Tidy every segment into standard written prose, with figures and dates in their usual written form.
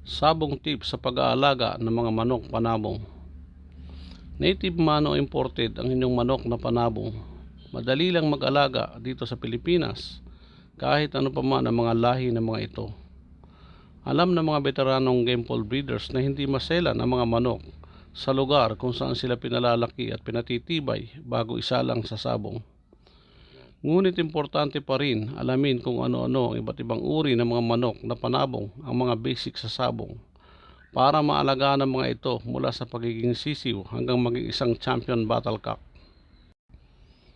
Sabong tips sa pag-aalaga ng mga manok panabong. Native man o imported ang inyong manok na panabong, madali lang mag-alaga dito sa Pilipinas kahit ano pa man ang mga lahi ng mga ito. Alam ng mga veteranong gamepole breeders na hindi maselan ang mga manok sa lugar kung saan sila pinalalaki at pinatitibay bago isalang sa sabong. Ngunit importante pa rin alamin kung ano-ano ang iba't ibang uri ng mga manok na panabong, ang mga basic sa sabong, para maalagaan ang mga ito mula sa pagiging sisiw hanggang maging isang champion battle cock.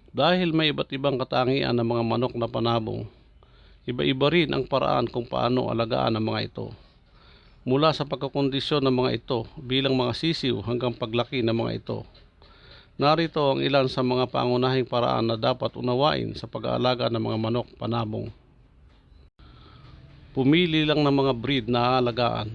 Dahil may iba't ibang katangian ng mga manok na panabong, iba-iba rin ang paraan kung paano alagaan ang mga ito. Mula sa pagkakondisyon ng mga ito bilang mga sisiw hanggang paglaki ng mga ito. Narito ang ilan sa mga pangunahing paraan na dapat unawain sa pag-aalaga ng mga manok panabong. Pumili lang ng mga breed na aalagaan.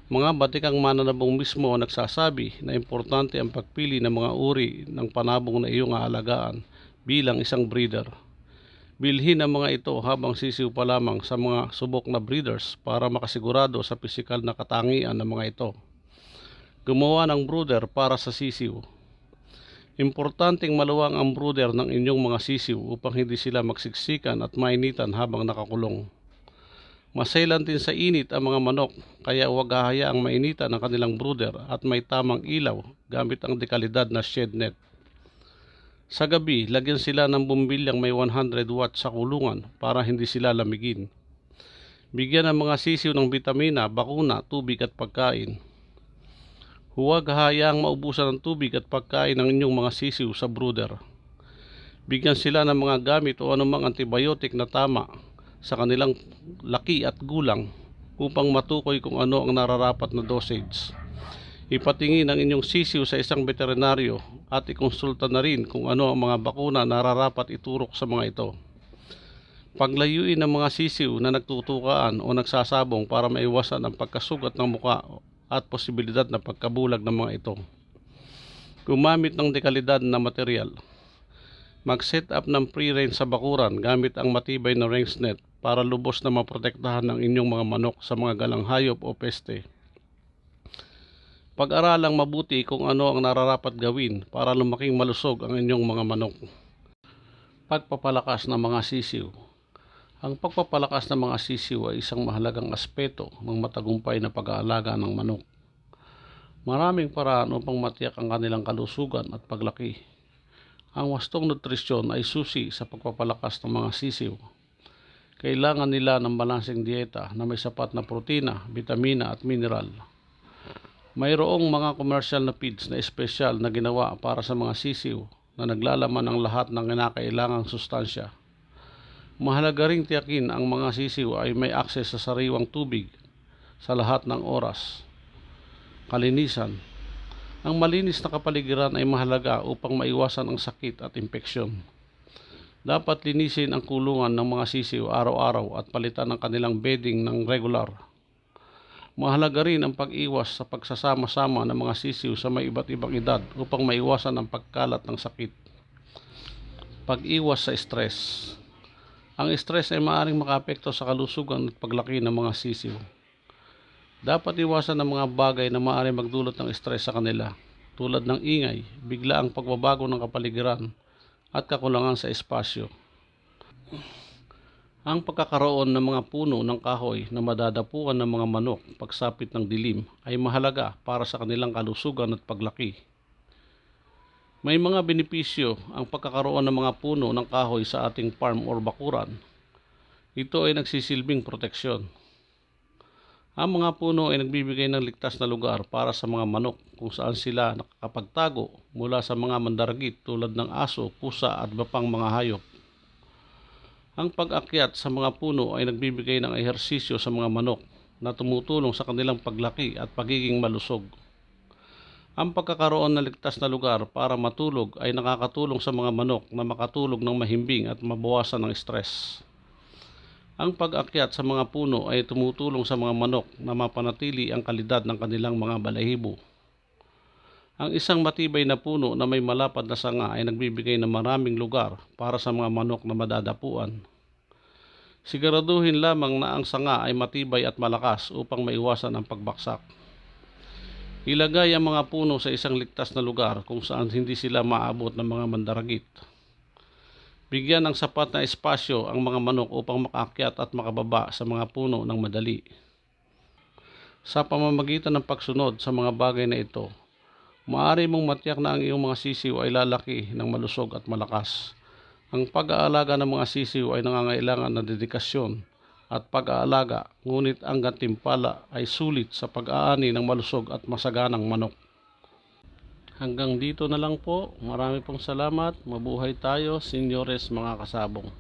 Mga batikang mananabong mismo ang nagsasabi na importante ang pagpili ng mga uri ng panabong na iyong aalagaan bilang isang breeder. Bilhin ang mga ito habang sisiw pa lamang sa mga subok na breeders para makasigurado sa pisikal na katangian ng mga ito. Gumawa ng brooder para sa sisiw. Importanteng maluwang ang brooder ng inyong mga sisiw upang hindi sila magsiksikan at mainitan habang nakakulong. Maselan din sa init ang mga manok, kaya huwag hahayaang mainitan ang kanilang brooder at may tamang ilaw gamit ang dekalidad na shed net. Sa gabi, lagyan sila ng bumbilyang may 100 watts sa kulungan para hindi sila lamigin. Bigyan ang mga sisiw ng bitamina, bakuna, tubig at pagkain. Huwag hahayaang maubusan ng tubig at pagkain ng inyong mga sisiw sa brooder. Bigyan sila ng mga gamit o anumang antibiotic na tama sa kanilang laki at gulang upang matukoy kung ano ang nararapat na dosage. Ipatingin ang inyong sisiw sa isang veterinaryo at ikonsulta na rin kung ano ang mga bakuna na nararapat iturok sa mga ito. Paglayuin ang mga sisiw na nagtutukaan o nagsasabong para maiwasan ang pagkasugat ng muka at posibilidad na pagkabulag ng mga ito. Gumamit ng dekalidad na material. Mag-set up ng pre-range sa bakuran gamit ang matibay na range net para lubos na maprotektahan ng inyong mga manok sa mga galang hayop o peste. Pag-aralang mabuti kung ano ang nararapat gawin para lumaking malusog ang inyong mga manok. Pagpapalakas ng mga sisiw. Ang pagpapalakas ng mga sisiw ay isang mahalagang aspeto ng matagumpay na pag-aalaga ng manok. Maraming paraan upang matiyak ang kanilang kalusugan at paglaki. Ang wastong nutrisyon ay susi sa pagpapalakas ng mga sisiw. Kailangan nila ng balanseng dieta na may sapat na protina, bitamina at mineral. Mayroong mga commercial na feeds na espesyal na ginawa para sa mga sisiw na naglalaman ng lahat ng kinakailangang sustansya. Mahalaga ring tiyakin ang mga sisiw ay may akses sa sariwang tubig sa lahat ng oras. Kalinisan. Ang malinis na kapaligiran ay mahalaga upang maiwasan ang sakit at impeksyon. Dapat linisin ang kulungan ng mga sisiw araw-araw at palitan ang kanilang bedding ng regular. Mahalaga rin ang pag-iwas sa pagsasama-sama ng mga sisiw sa may iba't ibang edad upang maiwasan ang pagkalat ng sakit. Pag-iwas sa stress. Ang stress ay maaaring makaapekto sa kalusugan at paglaki ng mga sisiw. Dapat iwasan ang mga bagay na maaaring magdulot ng stress sa kanila, tulad ng ingay, biglaang pagbabago ng kapaligiran, at kakulangan sa espasyo. Ang pagkakaroon ng mga puno ng kahoy na madadapuan ng mga manok pagsapit ng dilim ay mahalaga para sa kanilang kalusugan at paglaki. May mga benepisyo ang pagkakaroon ng mga puno ng kahoy sa ating farm or bakuran. Ito ay nagsisilbing proteksyon. Ang mga puno ay nagbibigay ng ligtas na lugar para sa mga manok kung saan sila nakakapagtago mula sa mga mandaragit tulad ng aso, pusa at iba pang mga hayop. Ang pag-akyat sa mga puno ay nagbibigay ng ehersisyo sa mga manok na tumutulong sa kanilang paglaki at pagiging malusog. Ang pagkakaroon ng ligtas na lugar para matulog ay nakakatulong sa mga manok na makatulog ng mahimbing at mabawasan ng stress. Ang pag-akyat sa mga puno ay tumutulong sa mga manok na mapanatili ang kalidad ng kanilang mga balahibo. Ang isang matibay na puno na may malapad na sanga ay nagbibigay ng maraming lugar para sa mga manok na madadapuan. Siguraduhin lamang na ang sanga ay matibay at malakas upang maiwasan ang pagbaksak. Ilagay ang mga puno sa isang ligtas na lugar kung saan hindi sila maabot ng mga mandaragit. Bigyan ng sapat na espasyo ang mga manok upang makaakyat at makababa sa mga puno ng madali. Sa pamamagitan ng pagsunod sa mga bagay na ito, maaari mong matiyak na ang iyong mga sisiw ay lalaki ng malusog at malakas. Ang pag-aalaga ng mga sisiw ay nangangailangan ng dedikasyon at pag-aalaga, ngunit ang gantimpala ay sulit sa pag-aani ng malusog at masaganang manok. Hanggang dito na lang po. Marami pong salamat. Mabuhay tayo, senyores mga kasabong.